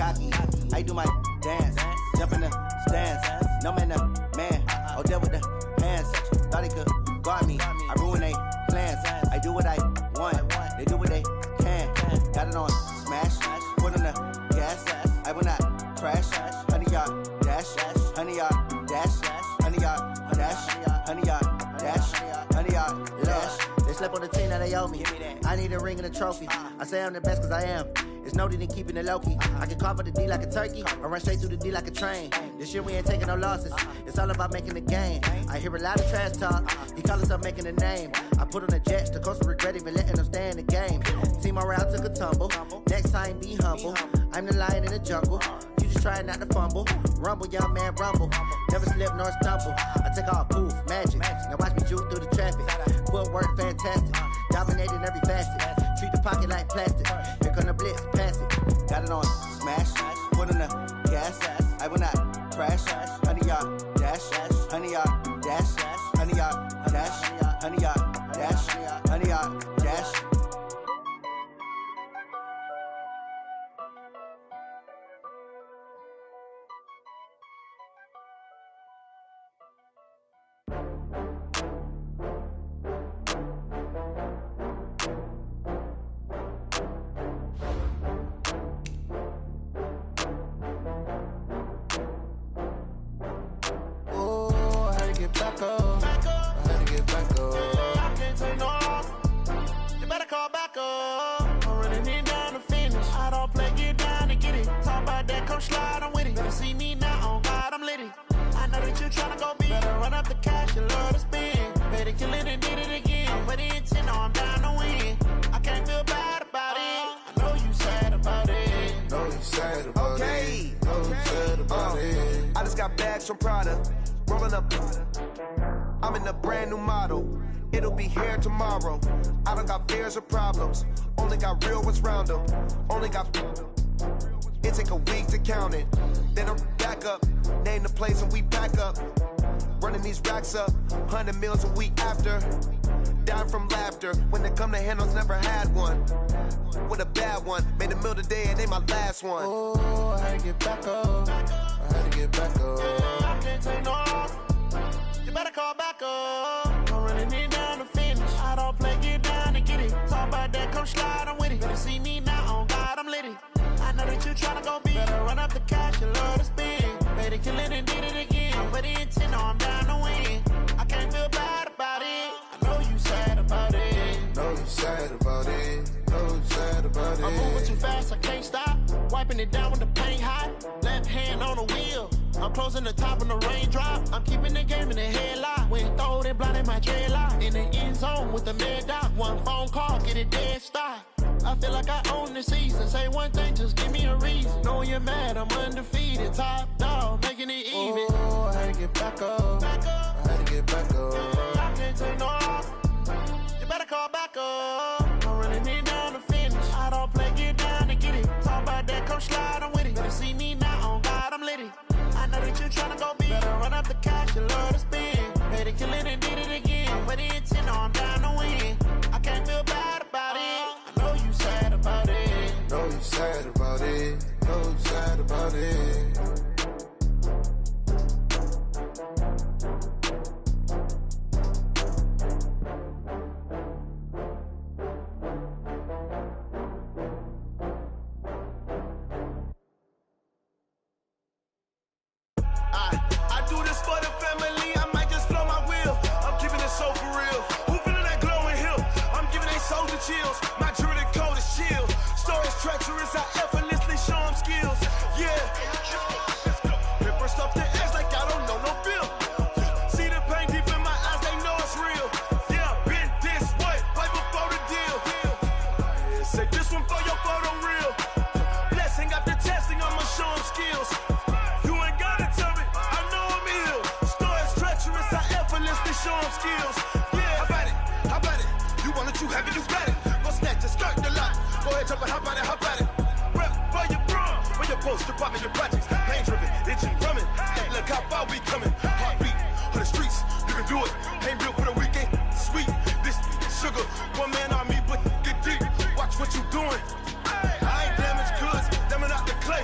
cocky. I do my dance, jump in the stands. No man, man, oh there with the hands. Thought he could guard me. I ruin they plans. I do what I want. They do what they can. Got it on smash. Put on the gas. I will not crash. Honey yard dash. Honey yard dash. Honey yard dash. Honey yard dash. Honey yard dash. They slept on the team that they owe me. I need a ring and a trophy. I say I'm the best cause I am. It's no need in keeping it low-key. I can carve up the D like a turkey or run straight through the D like a train. This year we ain't taking no losses. It's all about making the game. I hear a lot of trash talk. He call himself making a name. I put on the Jets. The coach will regret even letting them stay in the game. Team around took a tumble. Next time be humble. I'm the lion in the jungle. You just trying not to fumble. Rumble, young man, rumble. Never slip nor stumble. I take off, poof, magic. Now watch me juke through the traffic. Footwork fantastic. Dominating every facet. Treat the pocket like plastic. Here come the blitz, pass it. Got it on smash. Put on the gas. I will not crash. Honey yard dash. Honey yard dash. Honey yard dash. Honey yard dash. Honey yard dash. From Prada, rolling up. I'm in a brand new model. It'll be here tomorrow. I don't got fears or problems. Only got real ones round them. Only got. It take a week to count it. Then I'm back up. Name the place and we back up. Running these racks up. 100 meals a week after. Dying from laughter. When they come to handles, never had one. With a bad one. Made a meal today and ain't my last one. Oh, I had to get back up. I had to get back up. I can't take no off. You better call back up. I'm running it down to finish. I don't play, get down and get it. Talk about that, come slide, I'm with it. Better see me now, on God, I'm litty. I know that you tryna go big. Better run up the cash, you love to spend. Better kill it and did it again. But the intent, no, I'm down to win. I can't feel bad about it. I know you sad about it. Know you sad about it. Know you sad about it. I'm moving too fast, I can't stop. Wiping it down with the paint hot. Left hand on the wheel. I'm closing the top on the raindrop. I'm keeping the game in the headlock. When throwed and blinded my dreadlock. In the end zone with the mad dot. One phone call, get it dead stop. I feel like I own the season. Say one thing, just give me a reason. Knowing you're mad, I'm undefeated. Top dog, making it even. Oh, I had to get back up. I had to get back up. I can't take no off. You better call back up. I'm running it down to finish. I don't play, get down and get it. Talk about that, come slide, I'm with it. Better see me now, on God, I'm litty. I know that you tryna go big. Better run up the cash, you love to spend. Better kill it and did it again. But the intent, no, I'm down to win. I can't feel bad about it. I know you sad about it. Know you sad about it. Know you sad about it. I do this for the family, I might just blow my wheel. I'm keeping it so for real. Who feeling that glowing hill? I'm giving they soldier chills. My jewelry cold as shield. Stories treacherous, I effortlessly show them skills. Yeah. Ripper stuff the edge like I don't know no feel. See the pain deep in my eyes, they know it's real. Yeah, been this way, right before the deal. Yeah, say this one for your photo real. Blessing after testing, I'ma show them skills. You ain't gotta tell me, I know I'm ill. Stories treacherous, I effortlessly show them skills. Yeah, how about it? How about it? You want it, you have it, you got it. Go snatch it, skirt the lot. Go ahead, jump it, how about it, how about it? Rep for your bro, for your post, your pop, and your projects. Pain driven, itching, drumming. Look how far we coming. Heartbeat for the streets, you can do it. Ain't built for the weekend, sweet. This sugar, one man army, but get deep. Watch what you doing. I ain't damaged goods, damn it out the clay.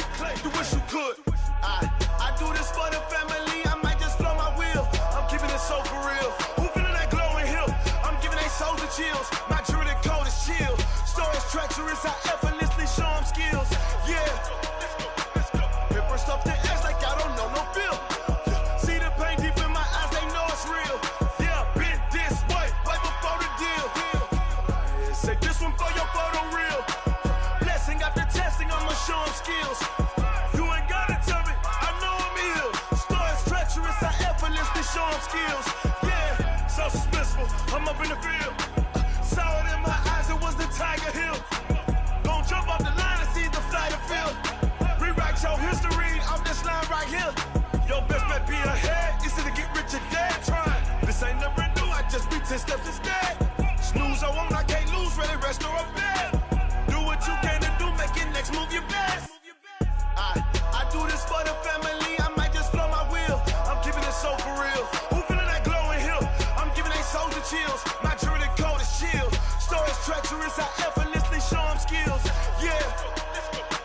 skills. You ain't gotta tell me, I know I'm ill. Stories treacherous, I effortlessly show them skills. Yeah, so suspenseful, I'm up in the field. Saw it in my eyes, it was the Tiger Hill. Gon' jump off the line and see the flight of field. Rewrite your history off this line right here. Your best bet be ahead, easy to get rich or dead trying. This ain't never new, I just be 10 steps instead. Snooze I won't, I can't lose, ready, rest or a bed. Do what you can to do, make it next move your best. I do this for the family, I might just blow my wheel. I'm keeping it so for real. Who feeling that glowing hill? I'm giving they soldier chills. My jewelry code is chill. Stories treacherous, I effortlessly show them skills. Yeah,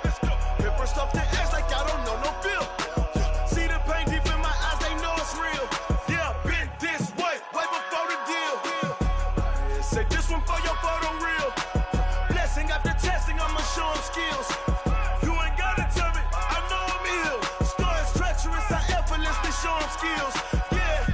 let's go. Hit first off the edge like I don't know no feel. See the pain deep in my eyes, they know it's real. Yeah, been this way before the deal. Say this one for your photo reel. Blessing after testing, I'ma show them skills. You ain't gotta tell me, I know I'm ill. Stories treacherous, I effortlessly show them skills. Yeah,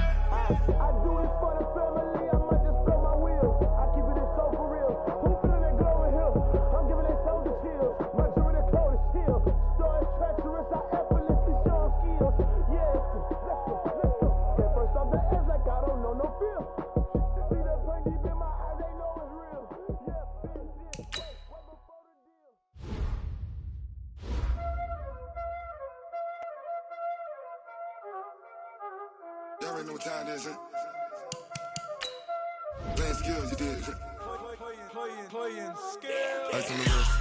I do this for the family, I might just blow my wheel. I keep it so for real. Who feeling that glowing hill? I'm giving it soldier chills. My jewelry code is chill. Stories treacherous, I effortlessly show them skills. Yeah, let's go. Get first off the edge like I don't know no feel. See the pain deep in my eyes, they know it's real. Yeah, been this way before the deal. Y'all already know what time it is, huh? Playing skills, you did. Playing skills. Ice on the wrist,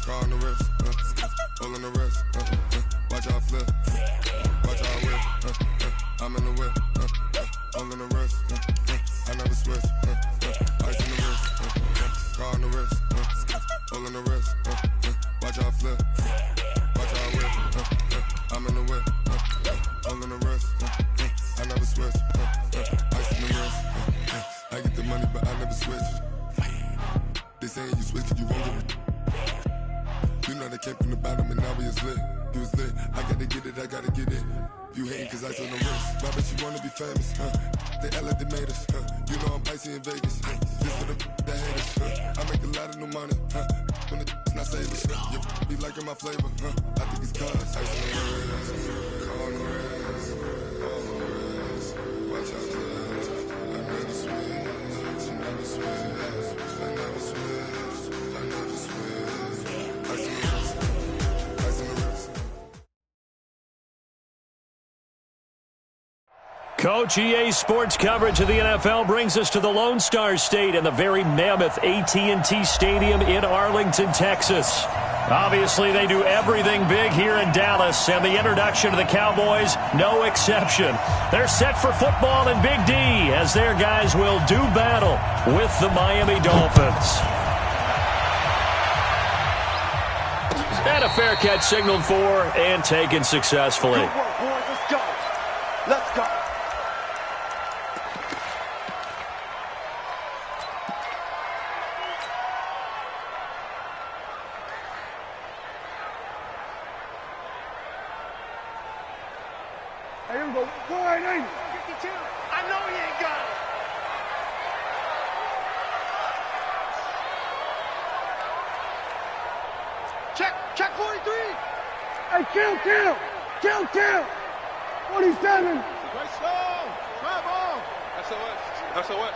car on the wrist, hole on the wrist, watch out flip, watch out whip, I'm in the whip, hole on the wrist, I never switch, ice on the wrist, car on the wrist, hole on the wrist, watch out flip, watch out whip, I'm in the whip, hole on the wrist, I never switch, ice on the wrist, I get the money but I never switch. They saying you switch it, you won't get it. You know they came from the bottom and now we is lit. You was lit, I gotta get it, I gotta get it. You hating cause ice on the wrist. Why bet you wanna be famous, huh? They Ella they made us, huh? You know I'm icy in Vegas, This for the that haters, huh? I make a lot of new money, huh? When the not savers, you be liking my flavor, huh? I think it's cause ice on the wrist, car on the wrist, all on the wrist. Watch out for this, I never switch, you never switch. I never switch, I never switch. Ice on the wrist, ice on the wrist. Coach, EA Sports coverage of the NFL brings us to the Lone Star State and the very mammoth AT&T Stadium in Arlington, Texas. Obviously, they do everything big here in Dallas, and the introduction of the Cowboys, no exception. They're set for football in Big D as their guys will do battle with the Miami Dolphins. And a fair catch signaled for and taken successfully. Good work, boys. Let's go. Let's go. Here we go. 480. 52. I know he ain't got it. Check 43. Hey, kill. 47. Right slow. Drive on. SOS.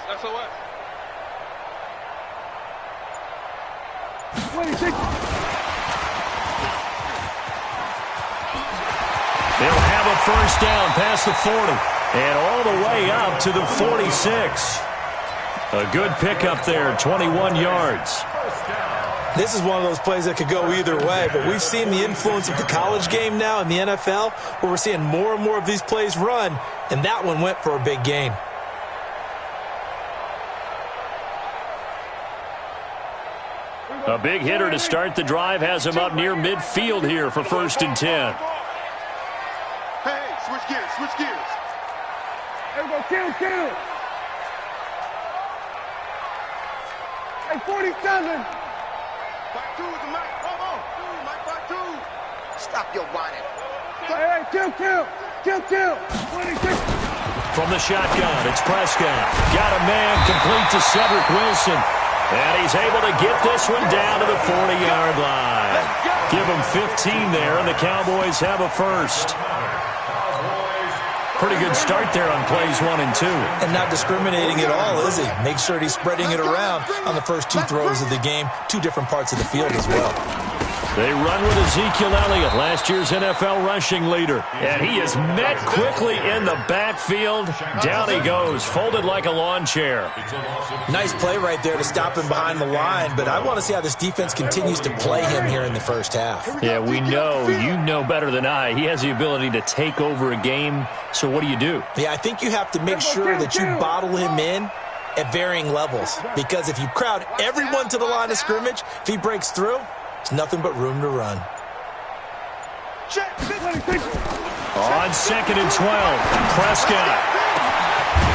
26. They'll have a first down past the 40 and all the way up to the 46. A good pickup there, 21 yards. This is one of those plays that could go either way, but we've seen the influence of the college game now in the NFL, where we're seeing more and more of these plays run, and that one went for a big gain. A big hitter to start the drive has him up near midfield here for 1st and 10. Hey, switch gears. Here we go, kill. Hey, 47. Back two with the Mike. Come on. Mike, back two. Stop your whining. Hey, kill. 26. From the shotgun, it's Prescott. Got a man complete to Cedric Wilson. And he's able to get this one down to the 40-yard line. Give them 15 there, and the Cowboys have a first. Pretty good start there on plays 1 and 2. And not discriminating at all, is he? Make sure he's spreading it around on the first 2 throws of the game, 2 different parts of the field as well. They run with Ezekiel Elliott, last year's NFL rushing leader. And he is met quickly in the backfield. Down he goes, folded like a lawn chair. Nice play right there to stop him behind the line, but I want to see how this defense continues to play him here in the first half. Yeah, we know, you know better than I, he has the ability to take over a game. So what do? Yeah, I think you have to make sure that you bottle him in at varying levels, because if you crowd everyone to the line of scrimmage, if he breaks through, it's nothing but room to run. On 2nd and 12, Prescott.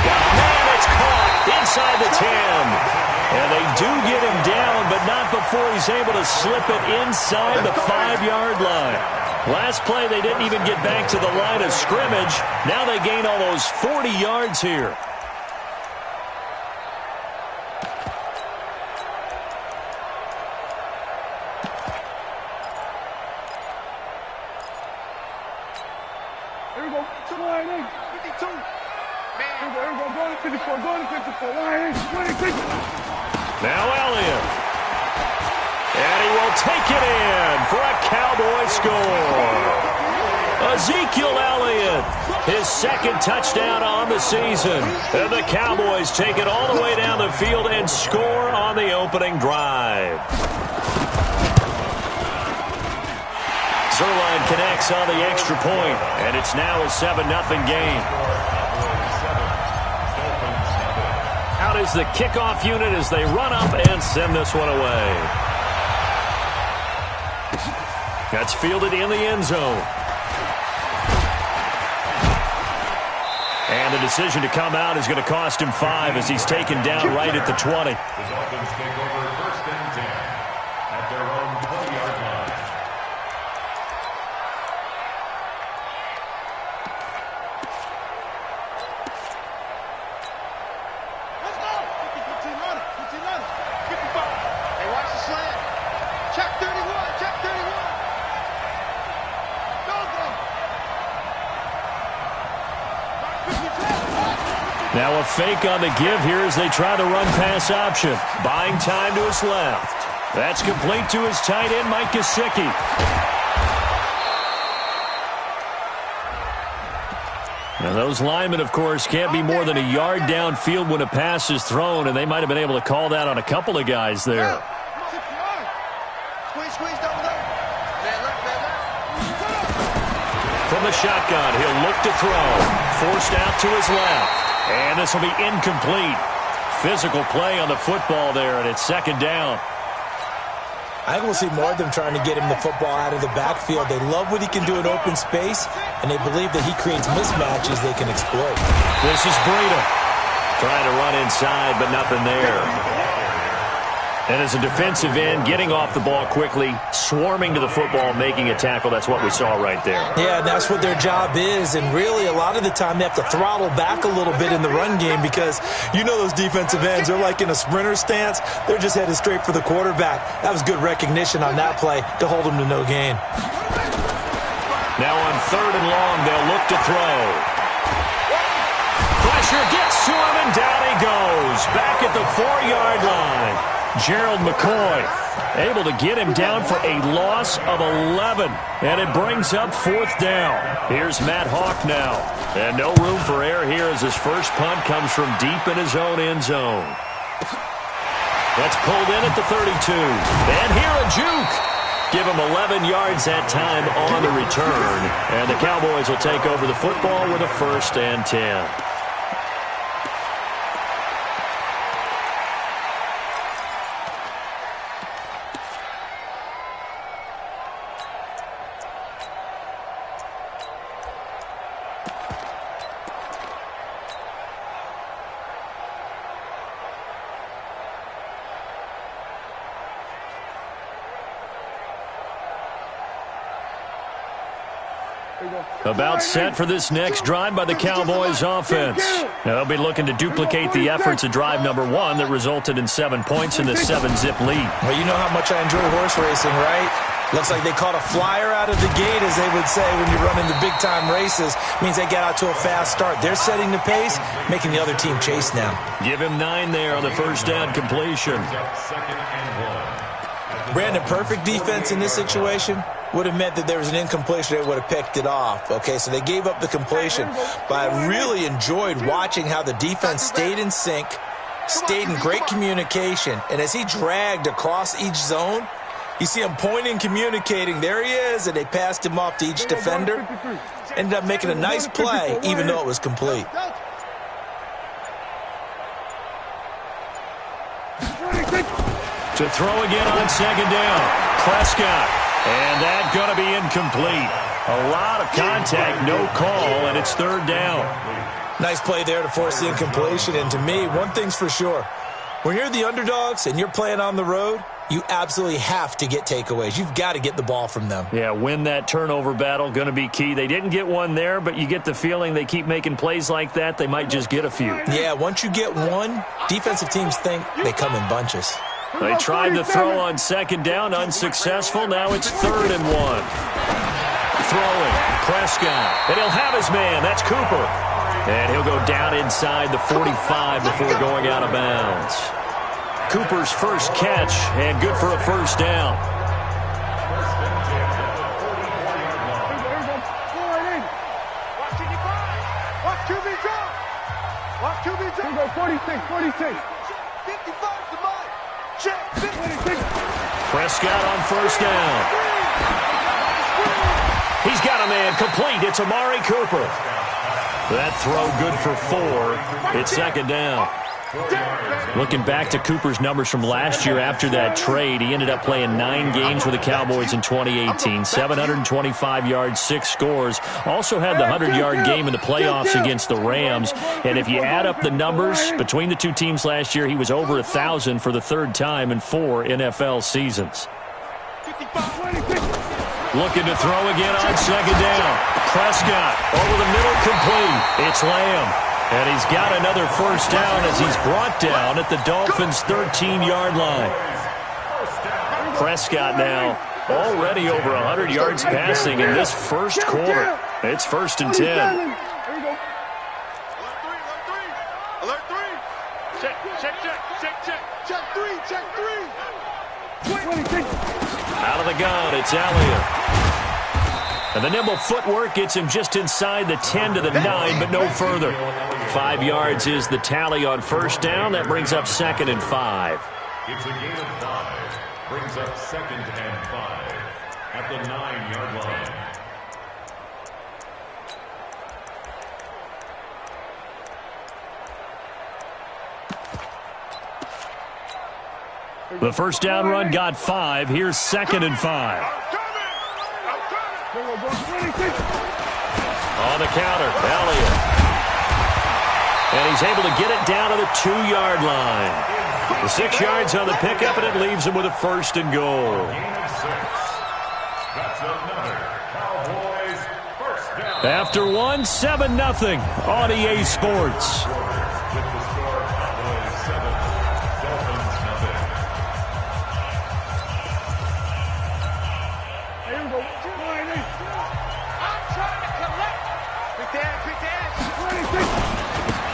Man, it's caught inside the 10. And they do get him down, but not before he's able to slip it inside the 5-yard line. Last play, they didn't even get back to the line of scrimmage. Now they gain almost 40 yards here. Here we go. To the line, 52. Man. Here we go. Going to 54. Going to 54. Line, 20. Now Elliott. And he will take it in for a Cowboy score. Ezekiel Elliott, his 2nd touchdown on the season. And the Cowboys take it all the way down the field and score on the opening drive. Zerline connects on the extra point, and it's now a 7-0 game. Out is the kickoff unit as they run up and send this one away. That's fielded in the end zone. And the decision to come out is going to cost him 5 as he's taken down right at the 20. The Dolphins take over 1st and 10 at their own 20-yard line. Let's go. 15 runner. 55. Hey, watch the slant. Check 31. Check 31. Now a fake on the give here as they try the run-pass option. Buying time to his left. That's complete to his tight end, Mike Gesicki. Now those linemen, of course, can't be more than a yard downfield when a pass is thrown, and they might have been able to call that on a couple of guys there. From the shotgun, he'll look to throw. Forced out to his left. And this will be incomplete. Physical play on the football there, and it's 2nd down. I think we'll see more of them trying to get him the football out of the backfield. They love what he can do in open space, and they believe that he creates mismatches they can exploit. This is Breida. Trying to run inside, but nothing there. And as a defensive end, getting off the ball quickly, swarming to the football, making a tackle, that's what we saw right there. Yeah, that's what their job is, and really a lot of the time they have to throttle back a little bit in the run game because you know those defensive ends, they're like in a sprinter stance. They're just headed straight for the quarterback. That was good recognition on that play to hold them to no gain. Now on 3rd and long, they'll look to throw. Pressure gets to him, and down he goes. Back at the 4-yard line. Gerald McCoy able to get him down for a loss of 11. And it brings up 4th down. Here's Matt Hawk now. And no room for error here as his first punt comes from deep in his own end zone. That's pulled in at the 32. And here a juke. Give him 11 yards that time on the return. And the Cowboys will take over the football with a 1st and 10. About set for this next drive by the Cowboys offense. They'll be looking to duplicate the efforts of drive number 1 that resulted in 7 points in the 7-zip lead. Well, you know how much I enjoy horse racing, right? Looks like they caught a flyer out of the gate, as they would say when you're running the big-time races. Means they get out to a fast start. They're setting the pace, making the other team chase now. Give him 9 there on the first down completion. Brandon, perfect defense in this situation would have meant that there was an incompletion. They would have picked it off. Okay, so they gave up the completion. But I really enjoyed watching how the defense stayed in sync, stayed in great communication. And as he dragged across each zone, you see him pointing, communicating. There he is, and they passed him off to each defender. Ended up making a nice play, even though it was complete. To throw again on second down. Prescott. And that's going to be incomplete. A lot of contact, no call, and it's third down. Nice play there to force the incompletion. And to me, one thing's for sure. When you're the underdogs and you're playing on the road, you absolutely have to get takeaways. You've got to get the ball from them. Yeah, win that turnover battle, going to be key. They didn't get one there, but you get the feeling they keep making plays like that, they might just get a few. Yeah, once you get one, defensive teams think they come in bunches. They tried to throw on second down, unsuccessful. Now it's 3rd and 1. Throwing, Prescott, and he'll have his man. That's Cooper. And he'll go down inside the 45 before going out of bounds. Cooper's first catch, and good for a first down. Watch 46, 46. 55 to mine. Check, 56. Prescott on first down. He's got a man complete. It's Amari Cooper. That throw good for 4. It's second down. Looking back to Cooper's numbers from last year after that trade, he ended up playing 9 games with the Cowboys in 2018, 725 yards, 6 scores. Also had the 100-yard game in the playoffs against the Rams. And if you add up the numbers between the two teams last year, he was over 1,000 for the 3rd time in 4 NFL seasons. Looking to throw again on second down. Prescott over the middle, complete. It's Lamb. And he's got another first down as he's brought down at the Dolphins' 13-yard line. Prescott now already over 100 yards passing in this first quarter. It's 1st and 10. Alert 3. Check 3. Out of the gun, it's Elliott. And the nimble footwork gets him just inside the 10 to the 9, but no further. 5 yards is the tally on first down. That brings up 2nd and 5. It's a gain of 5. Brings up 2nd and 5 at the 9-yard line. The first down run got 5. Here's 2nd and 5. On the counter, Elliott. And he's able to get it down to the 2-yard line. The 6 yards on the pickup, and it leaves him with a 1st and goal. That's another Cowboys first down. After 1, 7-0 on EA Sports. With the score, Cowboys 7, Dolphins 0. Here we go. I'm trying to collect. Big dad.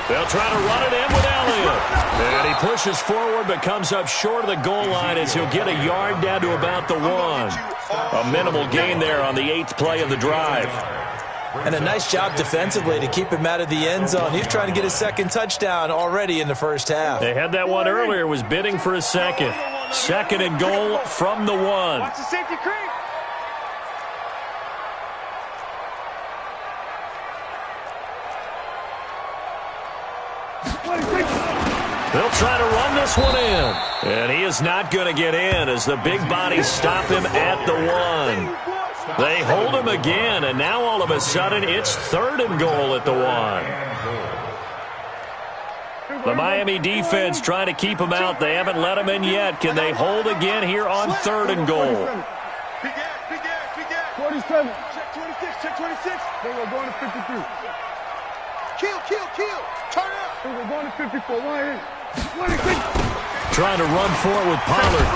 They'll try to run it in with Elliott. And he pushes forward but comes up short of the goal line as he'll get a yard down to about the 1. A minimal gain there on the 8th play of the drive. And a nice job defensively to keep him out of the end zone. He's trying to get his 2nd touchdown already in the first half. They had that one earlier, was bidding for a 2nd. 2nd and goal from the 1. Watch the safety creep. They'll try to run this one in. And he is not going to get in as the big bodies stop him at the 1. They hold him again, and now all of a sudden it's 3rd and goal at the 1. The Miami defense trying to keep him out. They haven't let him in yet. Can they hold again here on 3rd and goal? Big ass. 47. Check 26. Then we're going to 53. Kill. Turn up. We're going to 54. 1 Trying to run for it with Pollard.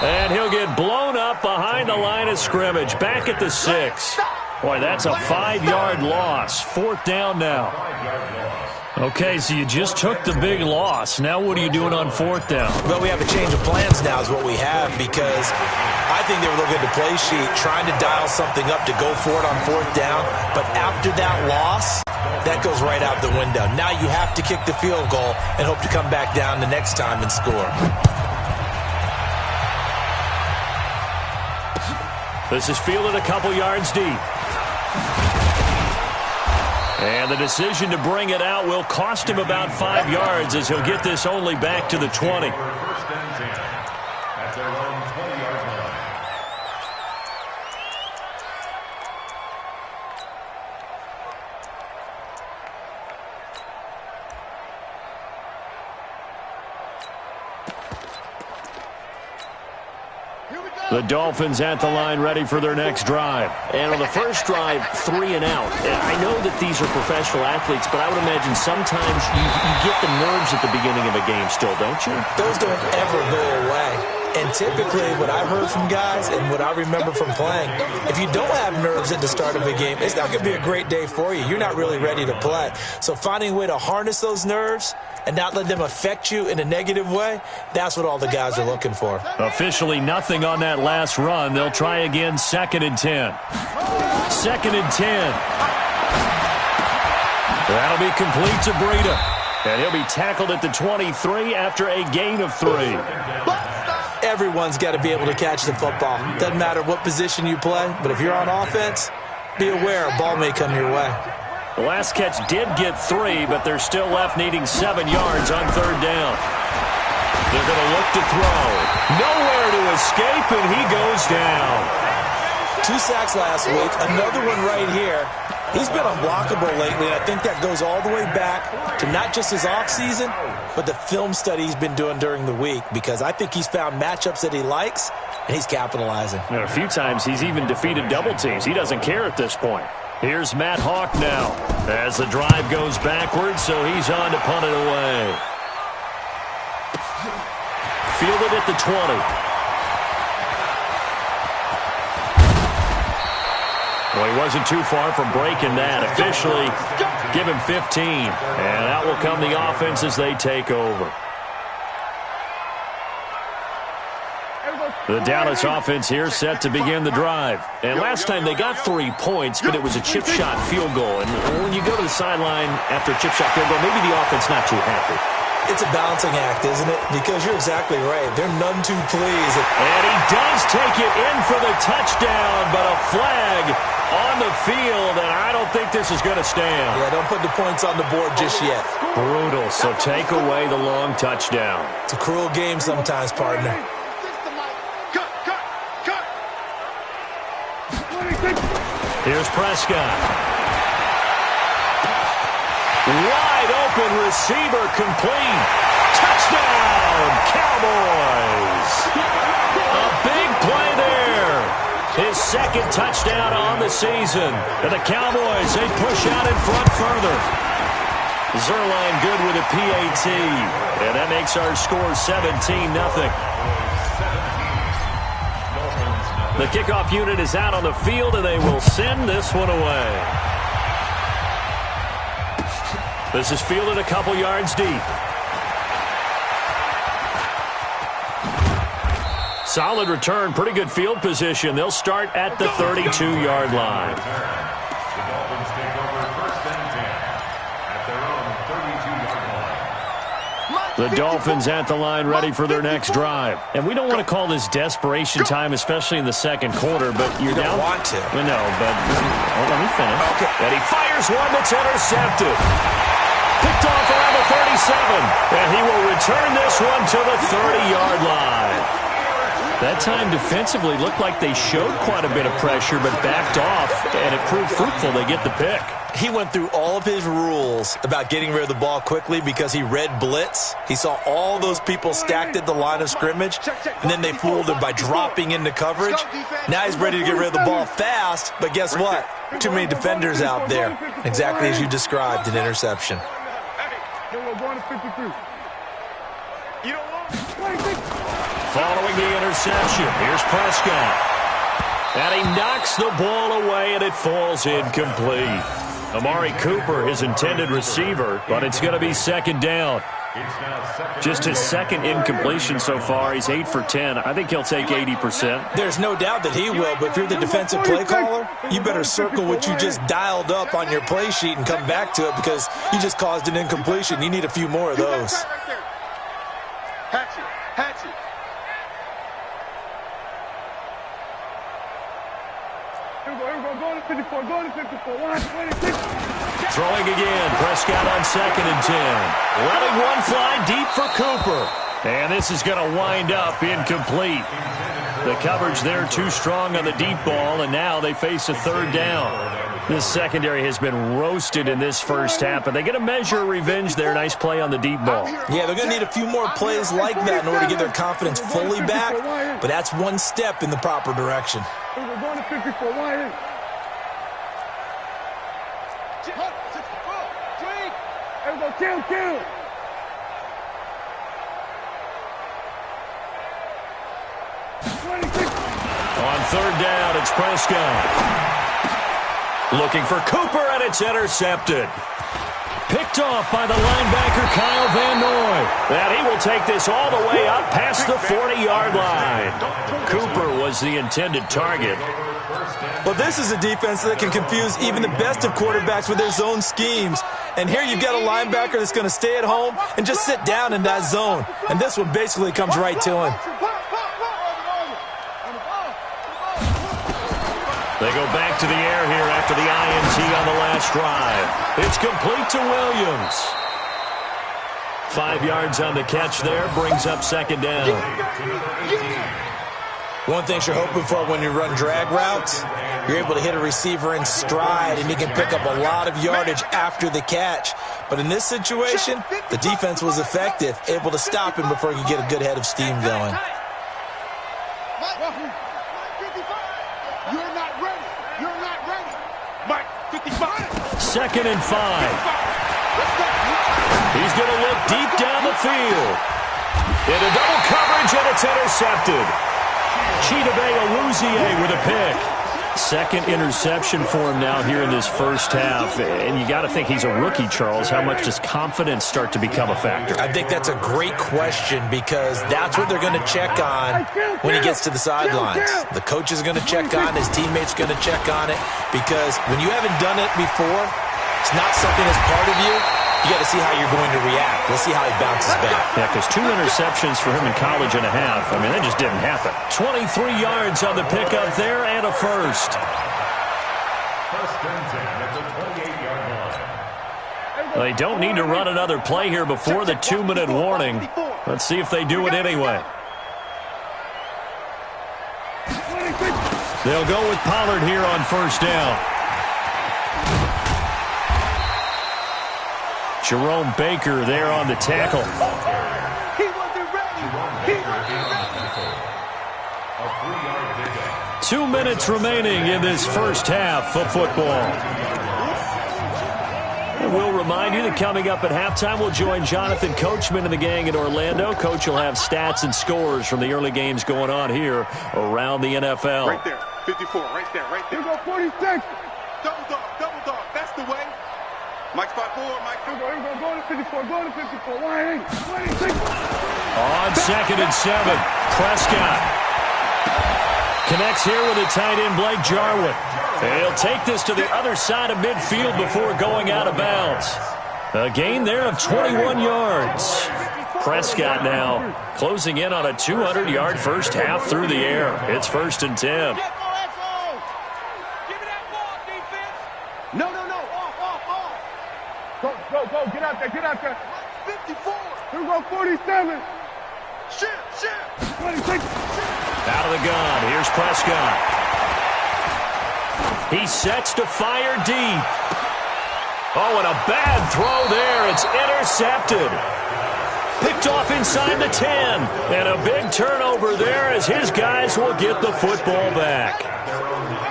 And he'll get blown up behind the line of scrimmage. Back at the 6. Boy, that's a 5-yard loss. 4th down now. Okay, so you just took the big loss. Now what are you doing on 4th down? Well, we have a change of plans now is what we have, because I think they were looking at the play sheet, trying to dial something up to go for it on 4th down. But after that loss, that goes right out the window. Now you have to kick the field goal and hope to come back down the next time and score. This is fielded a couple yards deep. And the decision to bring it out will cost him about 5 yards, as he'll get this only back to the 20. First and 10 at their own 20-yard line. The Dolphins at the line, ready for their next drive. And on the first drive, 3 and out. I know that these are professional athletes, but I would imagine sometimes you get the nerves at the beginning of a game still, don't you? Those don't ever go away. And typically, what I've heard from guys and what I remember from playing, if you don't have nerves at the start of a game, it's not going to be a great day for you. You're not really ready to play. So finding a way to harness those nerves and not let them affect you in a negative way, that's what all the guys are looking for. Officially nothing on that last run. They'll try again, 2nd and 10. 2nd and 10. That'll be complete to Breida. And he'll be tackled at the 23 after a gain of 3. Everyone's got to be able to catch the football. Doesn't matter what position you play, but if you're on offense, be aware a ball may come your way. The last catch did get 3, but they're still left needing 7 yards on 3rd down. They're going to look to throw. Nowhere to escape, and he goes down. 2 sacks last week, another one right here. He's been unblockable lately, and I think that goes all the way back to not just his offseason, but the film study he's been doing during the week, because I think he's found matchups that he likes, and he's capitalizing. And a few times he's even defeated double teams. He doesn't care at this point. Here's Matt Hawk now as the drive goes backwards, so he's on to punt it away. Fielded at the 20. Well, he wasn't too far from breaking that. Officially, give him 15. And out will come the offense as they take over. The Dallas offense here set to begin the drive. And last time they got 3 points, but it was a chip shot field goal. And when you go to the sideline after a chip shot field goal, maybe the offense not too happy. It's a balancing act, isn't it? Because you're exactly right. They're none too pleased. And he does take it in for the touchdown, but a flag on the field, and I don't think this is going to stand. Yeah, don't put the points on the board just yet. Brutal, so take away the long touchdown. It's a cruel game sometimes, partner. Here's Prescott. Wide open receiver complete. Touchdown, Cowboys. A big play there. His 2nd touchdown on the season. And the Cowboys, they push out in front further. Zerline good with a PAT. And that makes our score 17-0. The kickoff unit is out on the field, and they will send this one away. This is fielded a couple yards deep. Solid return, pretty good field position. They'll start at the 32-yard line. The Dolphins take over 1st and 10 at their own 32-yard line. The Dolphins at the line, ready for their next drive. And we don't want to call this desperation time, especially in the 2nd quarter, but you're down. You don't want to. No, but let me finish. Okay. And he fires one that's intercepted. Picked off around the 37. And he will return this one to the 30-yard line. That time defensively looked like they showed quite a bit of pressure, but backed off, and it proved fruitful. They get the pick. He went through all of his rules about getting rid of the ball quickly because he read blitz. He saw all those people stacked at the line of scrimmage, and then they fooled him by dropping into coverage. Now he's ready to get rid of the ball fast, but guess what? Too many defenders out there. Exactly as you described, an interception. Hey, we're going to 53. You don't want following the interception. Here's Prescott. And he knocks the ball away, and it falls incomplete. Amari Cooper, his intended receiver, but it's going to be second down. Just his second incompletion so far. He's 8 for 10. I think he'll take 80%. There's no doubt that he will, but if you're the defensive play caller, you better circle what you just dialed up on your play sheet and come back to it because you just caused an incompletion. You need a few more of those. Hatch it. Here we go. Go to 54. Go to 54. 126. Throwing again. Prescott on 2nd and 10. Letting one fly deep for Cooper. And this is going to wind up incomplete. The coverage there too strong on the deep ball, and now they face a third down. This secondary has been roasted in this first half, but they get a measure of revenge there. Nice play on the deep ball. Yeah, they're going to need a few more plays like that in order to get their confidence fully back, but that's one step in the proper direction. We're going to 54. Why? Kill. On third down, it's Prescott. Looking for Cooper, and it's intercepted. Picked off by the linebacker, Kyle Van Noy. And he will take this all the way up past the 40-yard line. Cooper was the intended target. Well, this is a defense that can confuse even the best of quarterbacks with their zone schemes. And here you've got a linebacker that's going to stay at home and just sit down in that zone. And this one basically comes right to him. They go back to the air here after the INT on the last drive. It's complete to Williams. 5 yards on the catch there, brings up second down. One thing you're hoping for when you run drag routes, you're able to hit a receiver in stride, and he can pick up a lot of yardage after the catch. But in this situation, the defense was effective, able to stop him before he could get a good head of steam going. Second and 5. He's going to look deep down the field. Into double coverage, and it's intercepted. Chidobe Awuzie with a pick. Second interception for him now here in this first half. And you got to think he's a rookie, Charles. How much does confidence start to become a factor? I think that's a great question because that's what they're going to check on when he gets to the sidelines. The coach is going to check on, his teammates going to check on it, because when you haven't done it before, it's not something that's part of you. You got to see how you're going to react. Let's see how he bounces back. Yeah, because 2 interceptions for him in college and a half. I mean, that just didn't happen. 23 yards on the pickup there and a first. First and 10 at the 28-yard line. They don't need to run another play here before the 2-minute warning. Let's see if they do it anyway. They'll go with Pollard here on first down. Jerome Baker there on the tackle. He wasn't ready. 2 minutes remaining in this first half of football. And we'll remind you that coming up at halftime, we'll join Jonathan Coachman and the gang in Orlando. Coach will have stats and scores from the early games going on here around the NFL. Right there, 54, right there. Here go 46. Double dog, that's the way. Mike 5-4, Mike. Here we go, go to 54, go to 54. 26. On second and 7, Prescott connects here with a tight end, Blake Jarwin. And he'll take this to the other side of midfield before going out of bounds. A gain there of 21 yards. Prescott now closing in on a 200-yard first half through the air. It's first and 10. No. Go. Get out there. 54. Here we go, 47. Shit. 26. Out of the gun. Here's Prescott. He sets to fire deep. Oh, and a bad throw there. It's intercepted. Picked off inside the 10. And a big turnover there as his guys will get the football back.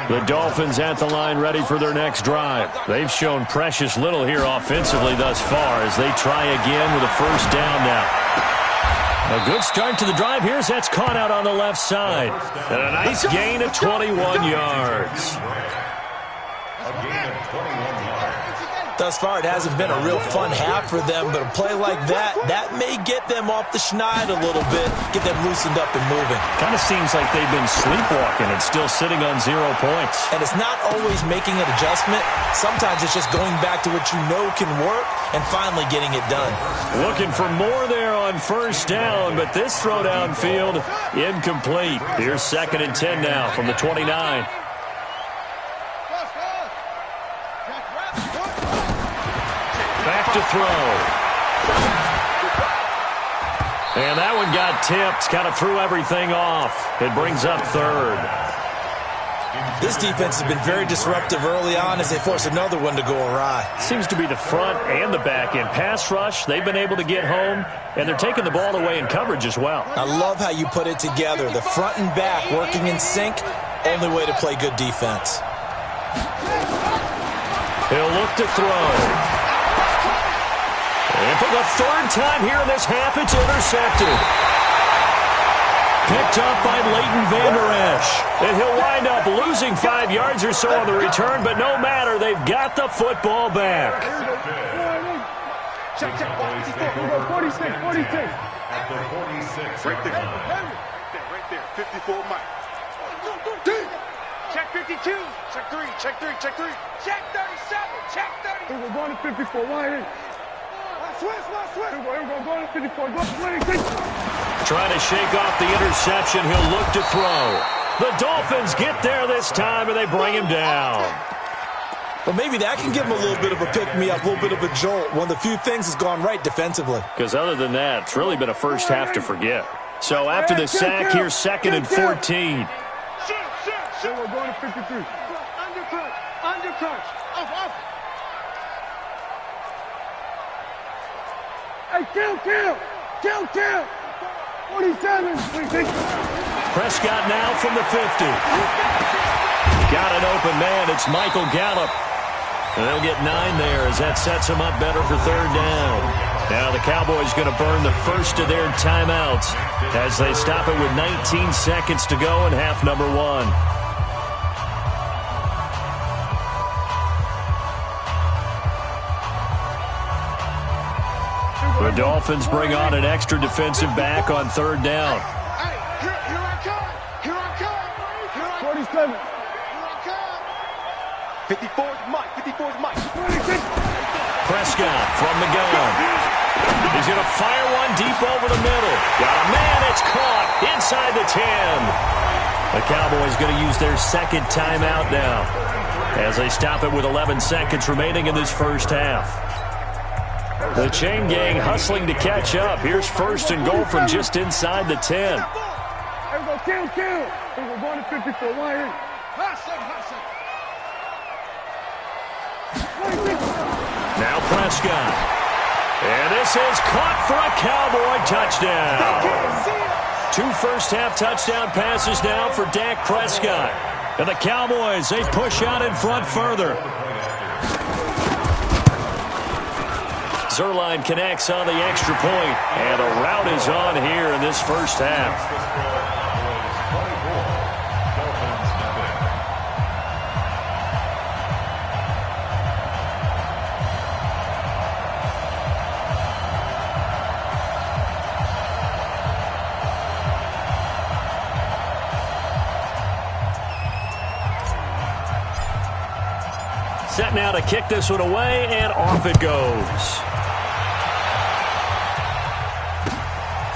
The Dolphins at the line ready for their next drive. They've shown precious little here offensively thus far as they try again with a first down now. A good start to the drive here as that's caught out on the left side. And a nice gain of 21 yards. Thus far, it hasn't been a real fun half for them, but a play like that may get them off the schneid a little bit, get them loosened up and moving. Kind of seems like they've been sleepwalking and still sitting on 0 points. And it's not always making an adjustment. Sometimes it's just going back to what you know can work and finally getting it done. Looking for more there on first down, but this throw downfield incomplete. Here's 2nd and 10 now from the 29. Back to throw. And that one got tipped, kind of threw everything off. It brings up 3rd. This defense has been very disruptive early on as they force another one to go awry. Seems to be the front and the back end. Pass rush, they've been able to get home, and they're taking the ball away in coverage as well. I love how you put it together. The front and back working in sync, only way to play good defense. He'll look to throw. And for the 3rd time here in this half, it's intercepted. Picked up by Leighton Vander Esch. And he'll wind up losing 5 yards or so on the return, but no matter, they've got the football back. Check, 46. At the 46. Right there. 54 Mike. Check 52. Check 3. Check 37. Check 30. We're going to 54. Why? Switch. We're going to 54. Go 26. Trying to shake off the interception. He'll look to throw. The Dolphins get there this time, and they bring him down. Well, maybe that can give him a little bit of a pick-me-up, a little bit of a jolt. One of the few things has gone right defensively. Because other than that, it's really been a first half to forget. So after the sack, here's 2nd and 14. So we're going to 53. Undercrunch. Off. Hey, kill. 47. Prescott now from the 50. Got an open man. It's Michael Gallup. And they'll get 9 there as that sets them up better for 3rd down. Now the Cowboys going to burn the first of their timeouts as they stop it with 19 seconds to go in half number 1. The Dolphins bring on an extra defensive back on 3rd down. Hey, here I come. 47. 54's Mike. Prescott from the gun. He's going to fire one deep over the middle. Got a man. It's caught inside the 10. The Cowboys going to use their 2nd timeout now as they stop it with 11 seconds remaining in this first half. The chain gang hustling to catch up. Here's 1st and goal from just inside the 10. Kill. We're going to 54. Why? Now Prescott. And this is caught for a Cowboy touchdown. 2 first-half touchdown passes now for Dak Prescott. And the Cowboys, they push out in front further. Zerline connects on the extra point, and a rout is on here in this first half. Set now to kick this one away, and off it goes.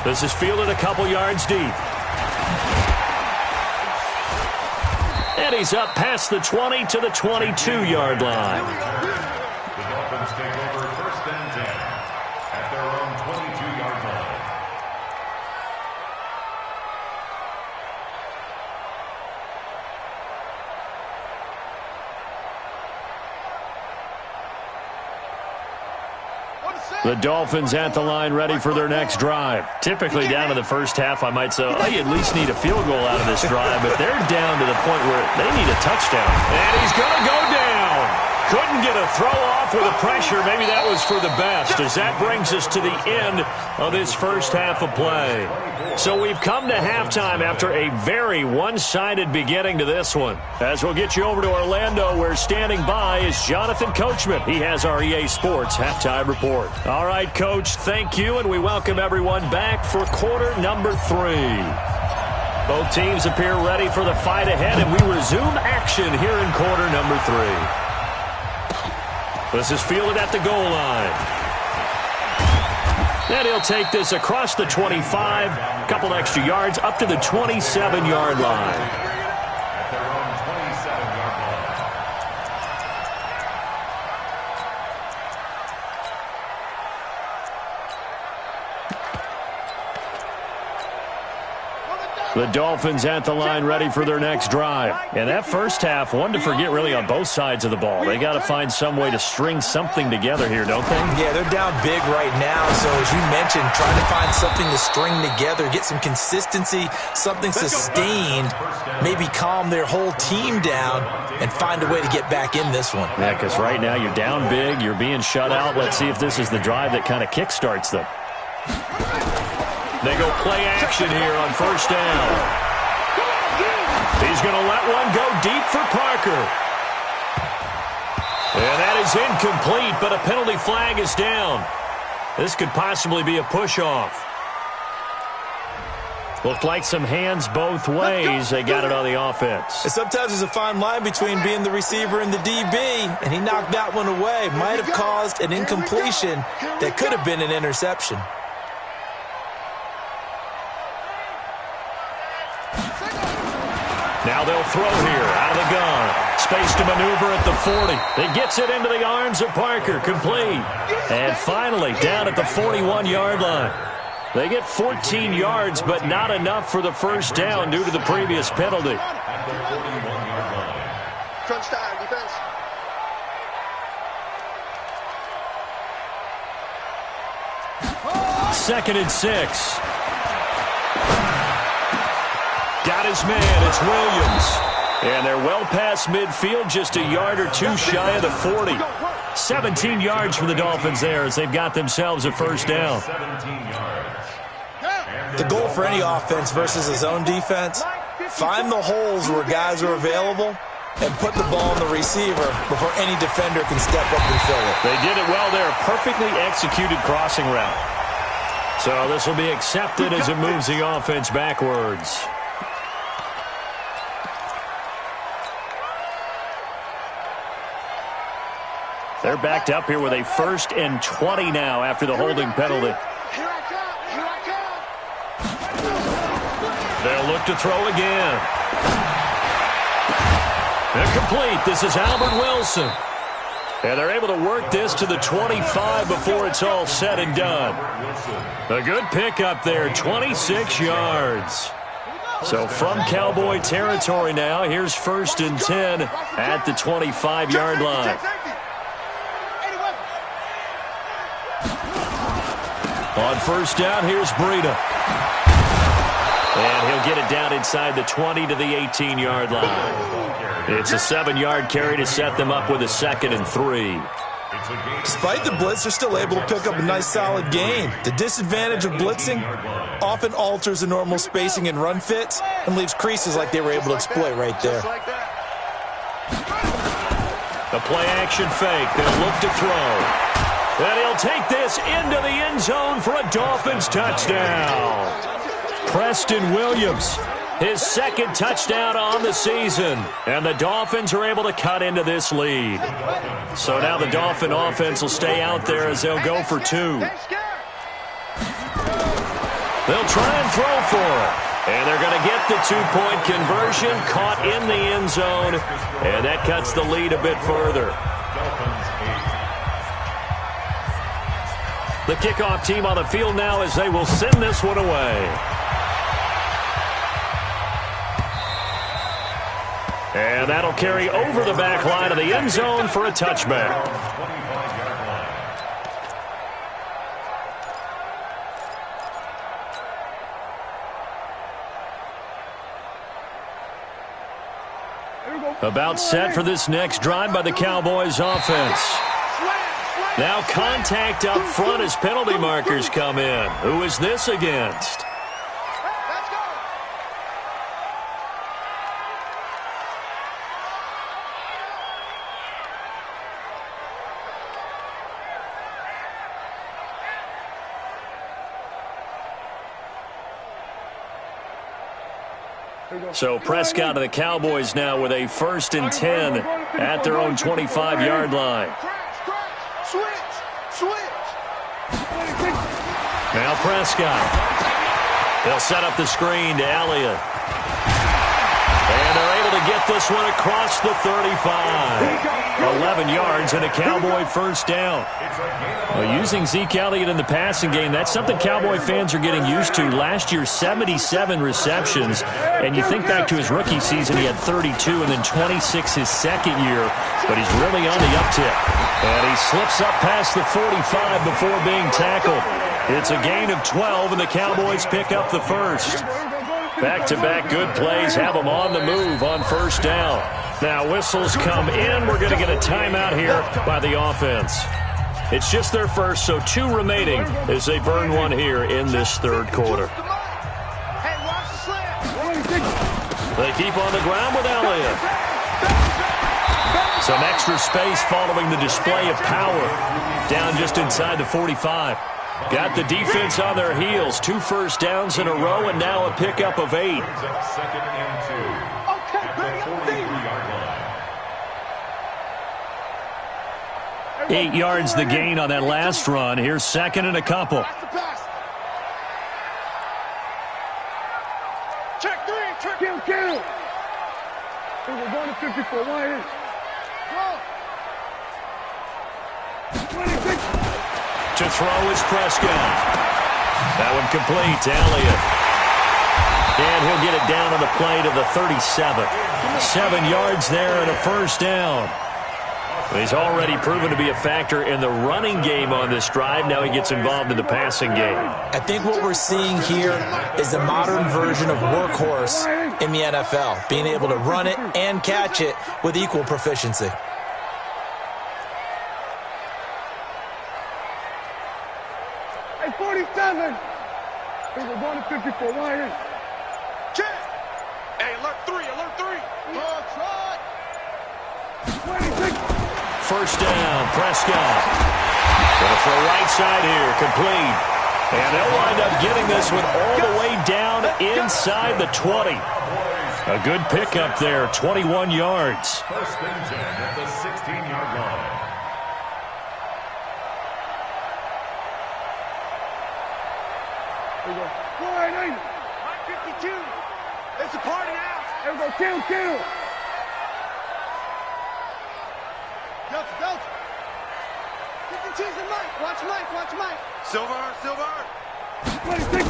This is fielded a couple yards deep. And he's up past the 20 to the 22-yard line. The Dolphins take over 1st and 10 at their own 22-yard line. The Dolphins at the line ready for their next drive. Typically down to the first half, I might say, they at least need a field goal out of this drive, but they're down to the point where they need a touchdown. And he's going to go down. Couldn't get a throw off with the pressure. Maybe that was for the best, as that brings us to the end of this first half of play. So we've come to halftime after a very one-sided beginning to this one. As we'll get you over to Orlando, where standing by is Jonathan Coachman. He has our EA Sports halftime report. All right, Coach, thank you, and we welcome everyone back for quarter number 3. Both teams appear ready for the fight ahead, and we resume action here in quarter number 3. This is fielded at the goal line. And he'll take this across the 25, a couple extra yards, up to the 27-yard line. The Dolphins at the line ready for their next drive. And that first half, one to forget really on both sides of the ball. They got to find some way to string something together here, don't they? Yeah, they're down big right now. So as you mentioned, trying to find something to string together, get some consistency, something sustained, maybe calm their whole team down and find a way to get back in this one. Yeah, because right now you're down big, you're being shut out. Let's see if this is the drive that kind of kickstarts them. They go play action here on first down. He's going to let one go deep for Parker. And that is incomplete, but a penalty flag is down. This could possibly be a push-off. Looked like some hands both ways. They got it on the offense. And sometimes there's a fine line between being the receiver and the DB, and he knocked that one away. Might have caused an incompletion that could have been an interception. Now they'll throw here out of the gun. Space to maneuver at the 40. It gets it into the arms of Parker. Complete. And finally down at the 41-yard line. They get 14 yards, but not enough for the first down due to the previous penalty. Crunch time, defense. Second and 6. Got his man. It's Williams. And they're well past midfield, just a yard or two shy of the 40. 17 yards for the Dolphins there as they've got themselves a first down. The goal for any offense versus a zone defense, find the holes where guys are available and put the ball on the receiver before any defender can step up and fill it. They did it well there. A perfectly executed crossing route. So this will be accepted as it moves the offense backwards. They're backed up here with a 1st and 20 now after the holding penalty. They'll look to throw again. Incomplete. This is Albert Wilson. And they're able to work this to the 25 before it's all said and done. A good pickup there, 26 yards. So from Cowboy territory now, here's 1st and 10 at the 25-yard line. On first down, here's Breida. And he'll get it down inside the 20 to the 18-yard line. It's a 7-yard carry to set them up with a 2nd and 3. Despite the blitz, they're still able to pick up a nice, solid gain. The disadvantage of blitzing often alters the normal spacing and run fits and leaves creases like they were able to exploit right there. The play-action fake. They'll look to throw. And he'll take this into the end zone for a Dolphins touchdown. Preston Williams, his 2nd touchdown on the season. And the Dolphins are able to cut into this lead. So now the Dolphin offense will stay out there as they'll go for 2. They'll try and throw for it. And they're going to get the 2-point conversion, caught in the end zone. And that cuts the lead a bit further. The kickoff team on the field now as they will send this one away. And that'll carry over the back line of the end zone for a touchback. About set for this next drive by the Cowboys offense. Now contact up front as penalty markers come in. Who is this against? So Prescott of the Cowboys now with a 1st and 10 at their own 25-yard line. Now Prescott. They'll set up the screen to Elliott. And they're able to get this one across the 35. 11 yards and a Cowboy 1st down. Well, using Zeke Elliott in the passing game, that's something Cowboy fans are getting used to. Last year, 77 receptions. And you think back to his rookie season, he had 32 and then 26 his second year. But he's really on the uptick. And he slips up past the 45 before being tackled. It's a gain of 12, and the Cowboys pick up the 1st. Back-to-back good plays have them on the move on 1st down. Now whistles come in. We're going to get a timeout here by the offense. It's just their first, so 2 remaining as they burn one here in this 3rd quarter. They keep on the ground with Elliott. Some extra space following the display of power. Down just inside the 45. Got the defense on their heels. 2 1st downs in a row, and now a pickup of 8. 2nd and 2. At the 43-yard line. 8 yards the gain on that last run. Here's 2nd and a couple. Check 3, check kill. We're going to 54. Why is? 26. To throw is Prescott. That one complete to Elliott. And he'll get it down on the play to the 37. 7 yards there and a 1st down. He's already proven to be a factor in the running game on this drive. Now he gets involved in the passing game. I think what we're seeing here is a modern version of workhorse in the NFL, being able to run it and catch it with equal proficiency. Hey, 47. We're going to 54. Why is? Check. Hey, alert 3, alert 3. Try. 26. 1st down, Prescott. Going for a right side here, complete. And they'll wind up getting this one all the way down inside the 20. A good pickup there, 21 yards. 1st and 10 at the 16-yard line. There we go. 488. 52. It's a party now. There we go. Kill. Delta. Get the cheese and Mike. Watch Mike. Silver. 26.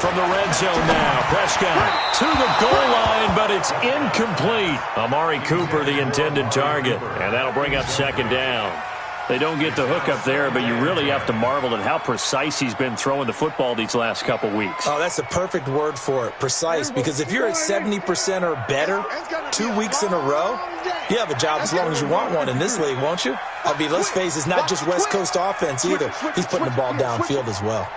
From the red zone now, Prescott to the goal line, but it's incomplete. Amari Cooper, the intended target, and that'll bring up 2nd down. They don't get the hook up there, but you really have to marvel at how precise he's been throwing the football these last couple weeks. Oh, that's a perfect word for it, precise, because if you're at 70% or better 2 weeks in a row, you have a job as long as you want one in this league, won't you? I mean, let's face it, it's not just West Coast offense either. He's putting the ball downfield as well.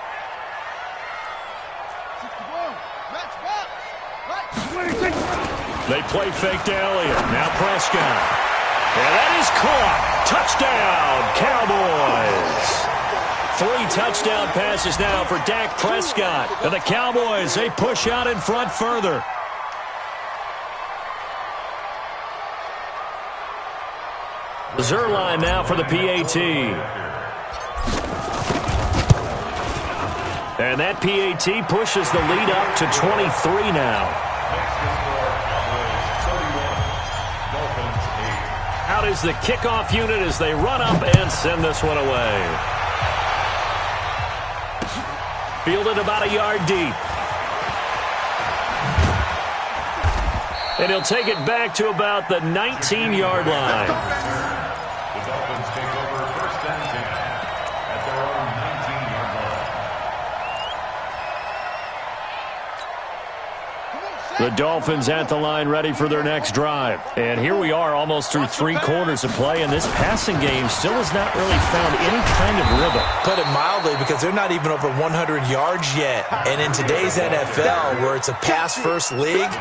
They play fake to Elliott. Now Prescott. And that is caught. Touchdown, Cowboys. 3 touchdown passes now for Dak Prescott. And the Cowboys, they push out in front further. Zerline now for the PAT. And that PAT pushes the lead up to 23 now. Out is the kickoff unit as they run up and send this one away. Fielded about a yard deep. And he'll take it back to about the 19-yard line. The Dolphins take over 1st and 10 at their own 19-yard line. The Dolphins at the line ready for their next drive. And here we are almost through 3 quarters of play, and this passing game still has not really found any kind of rhythm. Put it mildly, because they're not even over 100 yards yet. And in today's NFL, where it's a pass-first league,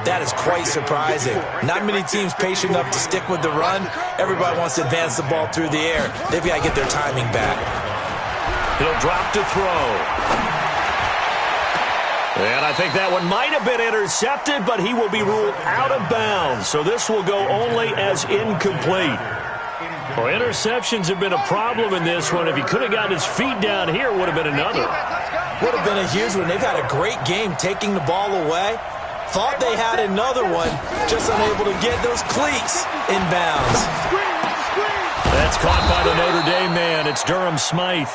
that is quite surprising. Not many teams patient enough to stick with the run. Everybody wants to advance the ball through the air. They've got to get their timing back. He'll drop to throw. And I think that one might have been intercepted, but he will be ruled out of bounds. So this will go only as incomplete. Well, interceptions have been a problem in this one. If he could have gotten his feet down here, it would have been another. Would have been a huge one. They've had a great game taking the ball away. Thought they had another one, just unable to get those cleats in bounds. That's caught by the Notre Dame man. It's Durham Smythe.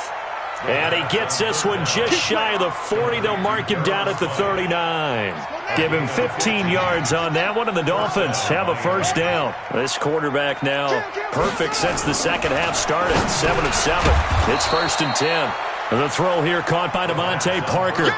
And he gets this one just shy of the 40. They'll mark him down at the 39. Give him 15 yards on that one, and the Dolphins have a first down. This quarterback now perfect since the second half started. 7 of 7. It's 1st and 10. The throw here caught by Devontae Parker.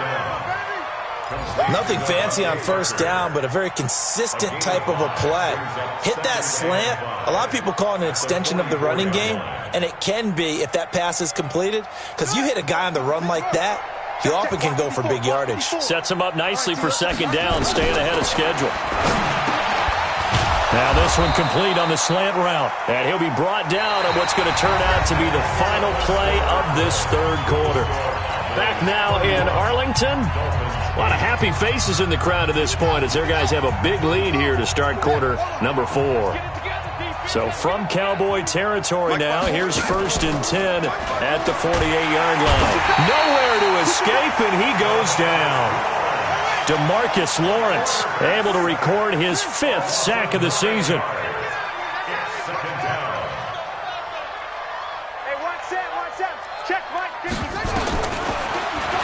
Nothing fancy on first down, but a very consistent type of a play. Hit that slant. A lot of people call it an extension of the running game, and it can be if that pass is completed, because you hit a guy on the run like that, he often can go for big yardage. Sets him up nicely for second down, staying ahead of schedule. Now this one complete on the slant route, and he'll be brought down on what's going to turn out to be the final play of this third quarter. Back now in Arlington. A lot of happy faces in the crowd at this point as their guys have a big lead here to start quarter number 4. So from Cowboy territory now, here's 1st and 10 at the 48-yard line. Nowhere to escape, and he goes down. DeMarcus Lawrence able to record his 5th sack of the season.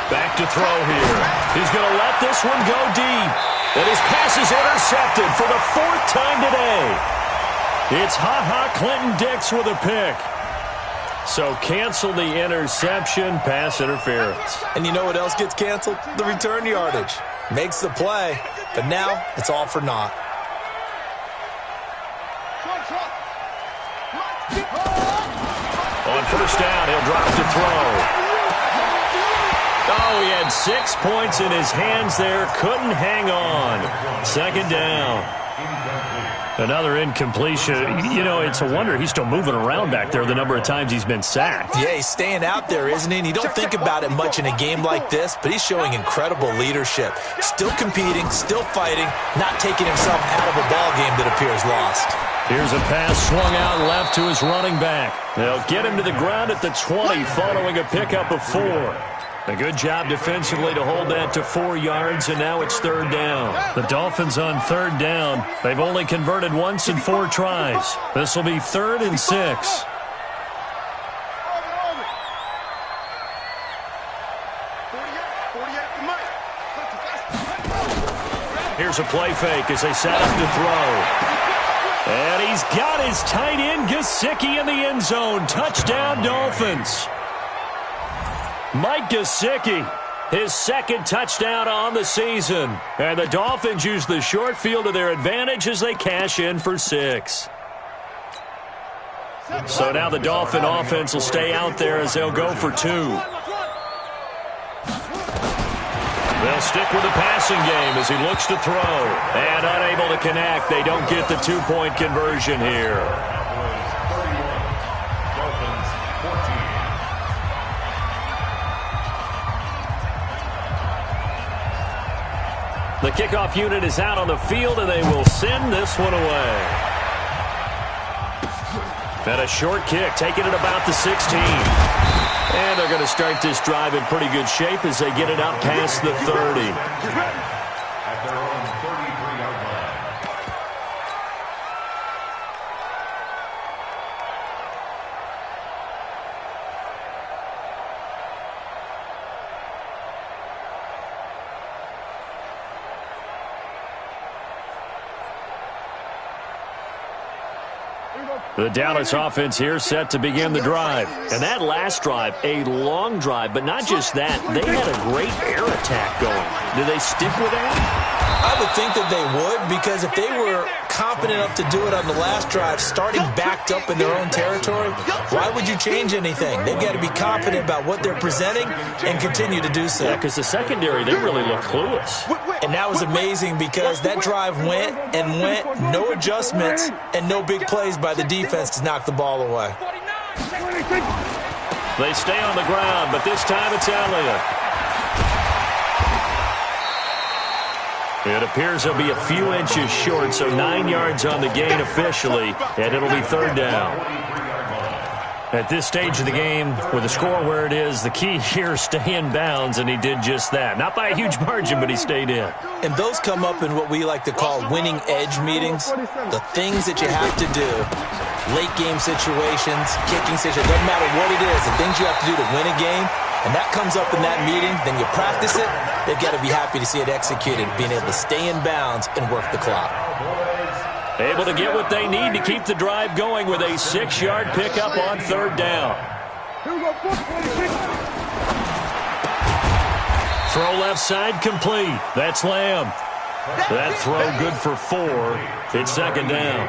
Back to throw here. He's going to let this one go deep. And his pass is intercepted for the 4th time today. It's Ha-Ha Clinton Dix with a pick. So cancel the interception, pass interference. And you know what else gets canceled? The return yardage. Makes the play, but now it's all for naught. On first down, he'll drop to throw. Oh, he had 6 points in his hands there. Couldn't hang on. Second down. Another incompletion. You know, it's a wonder he's still moving around back there the number of times he's been sacked. Yeah, he's staying out there, isn't he? And you don't think about it much in a game like this, but he's showing incredible leadership. Still competing, still fighting, not taking himself out of a ball game that appears lost. Here's a pass swung out left to his running back. They'll get him to the ground at the 20 following a pickup of 4. A good job defensively to hold that to 4 yards, and now it's 3rd down. The Dolphins on 3rd down. They've only converted once in 4 tries. This will be 3rd and 6. Here's a play fake as they set up to throw. And he's got his tight end Gesicki in the end zone. Touchdown, Dolphins. Mike Gesicki, his 2nd touchdown on the season. And the Dolphins use the short field to their advantage as they cash in for 6. So now the Dolphin offense will stay out there as they'll go for 2. They'll stick with the passing game as he looks to throw. And unable to connect. They don't get the 2-point conversion here. The kickoff unit is out on the field, and they will send this one away. And a short kick, taking it about the 16. And they're going to start this drive in pretty good shape as they get it up past the 30. At their own 33-yard line. The Dallas offense here set to begin the drive. And that last drive, a long drive, but not just that. They had a great air attack going. Do they stick with that? I would think that they would, because if they were competent enough to do it on the last drive, starting backed up in their own territory, why would you change anything? They've got to be confident about what they're presenting and continue to do so. Yeah, because the secondary, they really look clueless. And that was amazing because that drive went and went, no adjustments, and no big plays by the defense to knock the ball away. They stay on the ground, but this time it's Elliott. It appears they'll be a few inches short, so 9 yards on the gain officially, and it'll be third down. At this stage of the game, with the score where it is, the key here is stay in bounds, and he did just that. Not by a huge margin, but he stayed in. And those come up in what we like to call winning edge meetings. The things that you have to do, late game situations, kicking situations, doesn't matter what it is, the things you have to do to win a game, and that comes up in that meeting, then you practice it, they've got to be happy to see it executed, being able to stay in bounds and work the clock. Able to get what they need to keep the drive going with a 6-yard pickup on third down. Throw left side complete. That's Lamb. That throw good for 4. It's second down.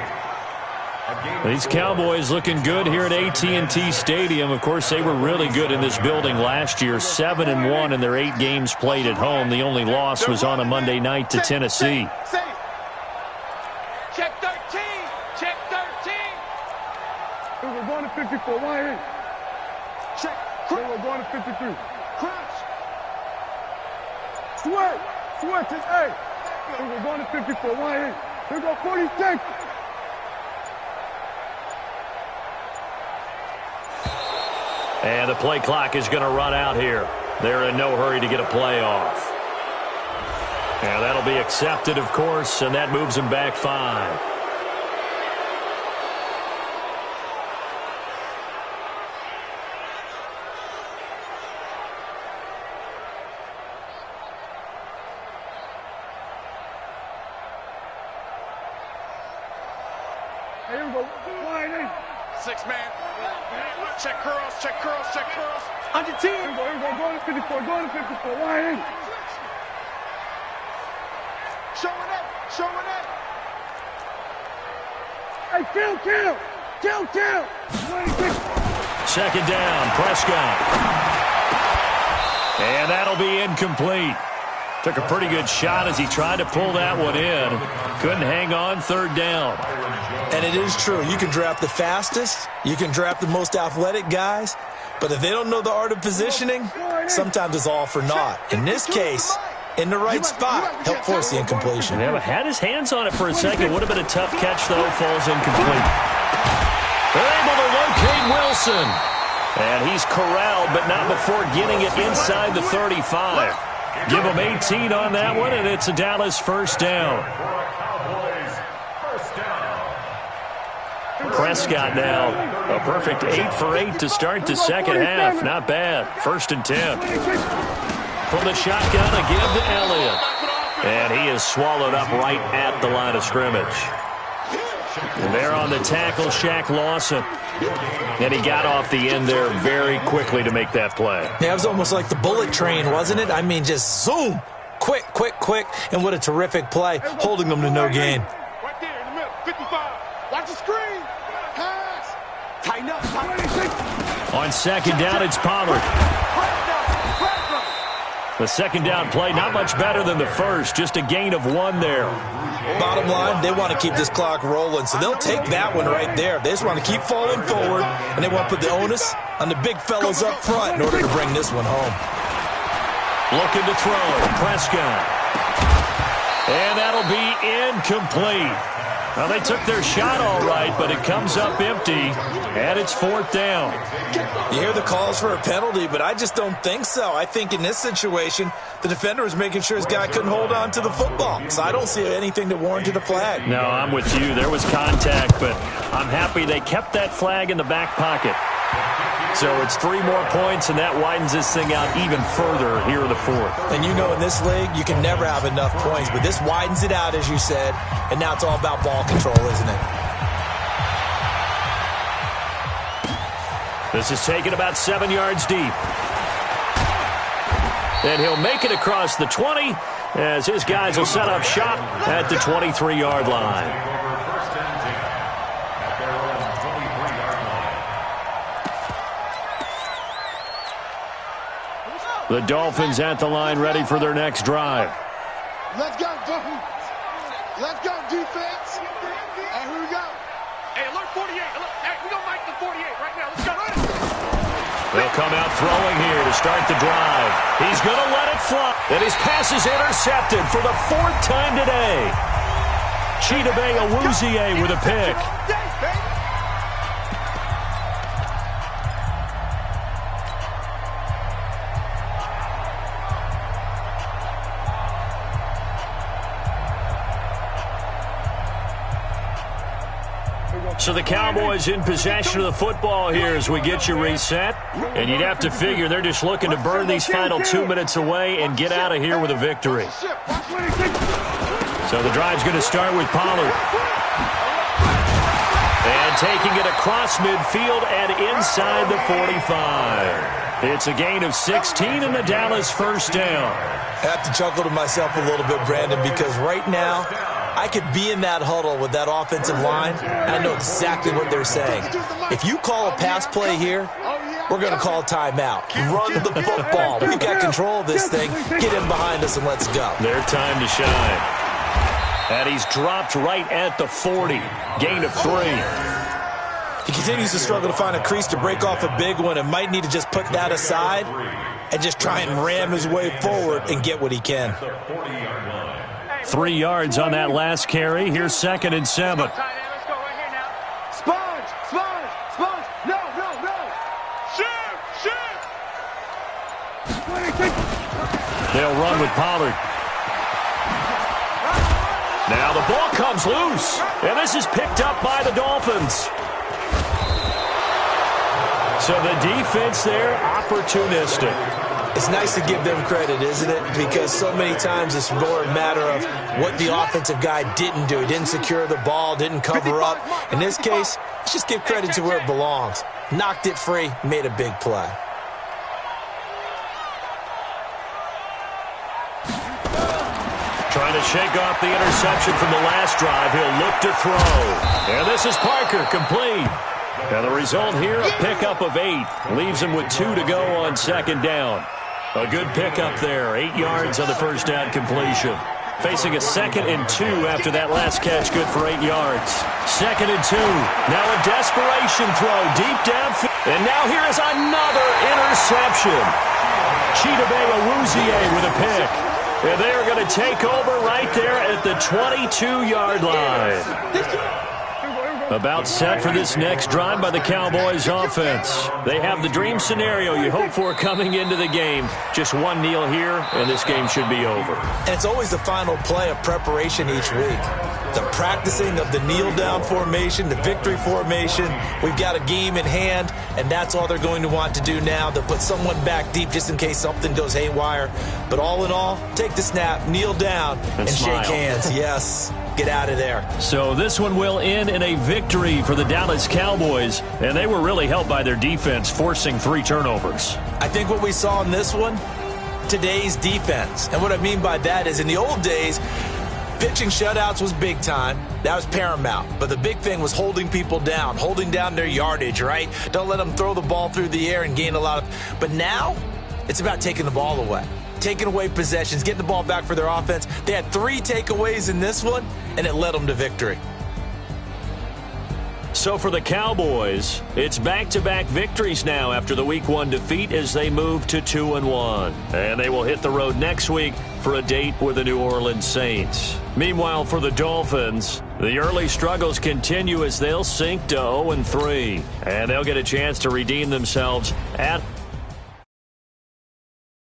These Cowboys looking good here at AT&T Stadium. Of course, they were really good in this building last year, 7-1 in their 8 games played at home. The only loss was on a Monday night to Tennessee. Check 13. Check 13. We're going to 54. Why? Check. We're going to 53. Crouch. Sweat. Sweat. Hey. We're going to 54. Why? We're going 46. And the play clock is going to run out here. They're in no hurry to get a play off. And that'll be accepted, of course, and that moves them back 5. Here we go. Wide in. 6 man. Check curls, check curls, check curls. On your team. Here we go. Go to 54. Go to 54. Wide in. Showing up. Showing up. Hey, kill. 26. Second down, Prescott. And that'll be incomplete. Took a pretty good shot as he tried to pull that one in. Couldn't hang on, third down. And it is true. You can draft the fastest. You can draft the most athletic guys. But if they don't know the art of positioning, sometimes it's all for naught. In this case, in the right spot, help force the incompletion. Yeah, but had his hands on it for a second. Would have been a tough catch, though. Falls incomplete. They're able to locate Wilson. And he's corralled, but not before getting it inside the 35. Give him 18 on that one, and it's a Dallas first down. Prescott now, a perfect 8 for 8 to start the second half. Not bad. 1st and 10. From the shotgun, a give to Elliott. And he is swallowed up right at the line of scrimmage. And there on the tackle, Shaq Lawson. And he got off the end there very quickly to make that play. Yeah, it was almost like the bullet train, wasn't it? I mean, just zoom. Quick. And what a terrific play, holding them to no gain. Right there in the middle. 55. Watch the screen. Pass. Tighten up. 26. On second down, it's Pollard. The second down play, not much better than the first. Just a gain of 1 there. Bottom line, they want to keep this clock rolling, so they'll take that one right there. They just want to keep falling forward, and they want to put the onus on the big fellows up front in order to bring this one home. Looking to throw, Prescott. And that'll be incomplete. Well, they took their shot all right, but it comes up empty, and it's 4th down. You hear the calls for a penalty, but I just don't think so. I think in this situation, the defender was making sure his guy couldn't hold on to the football. So I don't see anything that warranted a flag. No, I'm with you. There was contact, but I'm happy they kept that flag in the back pocket. So it's 3 more points, and that widens this thing out even further here in the 4th. And you know in this league, you can never have enough points, but this widens it out, as you said, and now it's all about ball control, isn't it? This is taken about 7 yards deep. And he'll make it across the 20, as his guys will set up shop at the 23-yard line. First and 10 at their own 23-yard line. The Dolphins at the line ready for their next drive. Let's go, Dolphins. Let's go, defense. Hey, here we go. Hey, alert 48. Hey, we gonna mic the 48 right now. Let's go. They'll come out throwing here to start the drive. He's going to let it fly. And his pass is intercepted for the 4th time today. Mogwaii-2020's with a pick. So the Cowboys in possession of the football here as we get you reset. And you'd have to figure they're just looking to burn these final 2 minutes away and get out of here with a victory. So the drive's going to start with Pollard. And taking it across midfield and inside the 45. It's a gain of 16 and the Dallas first down. I have to chuckle to myself a little bit, Brandon, because right now I could be in that huddle with that offensive line, and I know exactly what they're saying. If you call a pass play here, we're going to call a timeout. Run the football. We've got control of this thing. Get in behind us and let's go. Their time to shine. And he's dropped right at the 40. Gain of 3. He continues to struggle to find a crease to break off a big one and might need to just put that aside and just try and ram his way forward and get what he can. 3 yards on that last carry. Here's 2nd and 7. Sponge. No. Shoot. They'll run with Pollard. Now the ball comes loose. And this is picked up by the Dolphins. So the defense there, opportunistic. It's nice to give them credit, isn't it? Because so many times it's more a matter of what the offensive guy didn't do. He didn't secure the ball, didn't cover up. In this case, let's just give credit to where it belongs. Knocked it free, made a big play. Trying to shake off the interception from the last drive. He'll look to throw. And this is Parker, complete. And the result here, a pickup of 8. Leaves him with 2 to go on 2nd down. A good pickup there. 8 yards on the first down completion. Facing a 2nd and 2 after that last catch, good for 8 yards. 2nd and 2. Now a desperation throw deep downfield. And now here is another interception. Mogwaii-2020's with a pick. And they're going to take over right there at the 22-yard line. About set for this next drive by the Cowboys offense. They have the dream scenario you hope for coming into the game. Just one kneel here, and this game should be over. And it's always the final play of preparation each week. The practicing of the kneel-down formation, the victory formation. We've got a game in hand, and that's all they're going to want to do now. They'll put someone back deep just in case something goes haywire. But all in all, take the snap, kneel down, and shake hands. Yes. Get out of there. So this one will end in a victory for the Dallas Cowboys, and they were really helped by their defense, forcing 3 turnovers. I think what we saw in this one, today's defense. And what I mean by that is in the old days, pitching shutouts was big time. That was paramount. But the big thing was holding people down, holding down their yardage, right? Don't let them throw the ball through the air and gain a lot of... But now, it's about taking the ball away. Taking away possessions, getting the ball back for their offense. They had 3 takeaways in this one, and it led them to victory. So for the Cowboys, it's back-to-back victories now after the Week 1 defeat as they move to 2-1. And they will hit the road next week for a date with the New Orleans Saints. Meanwhile, for the Dolphins, the early struggles continue as they'll sink to 0-3. And they'll get a chance to redeem themselves at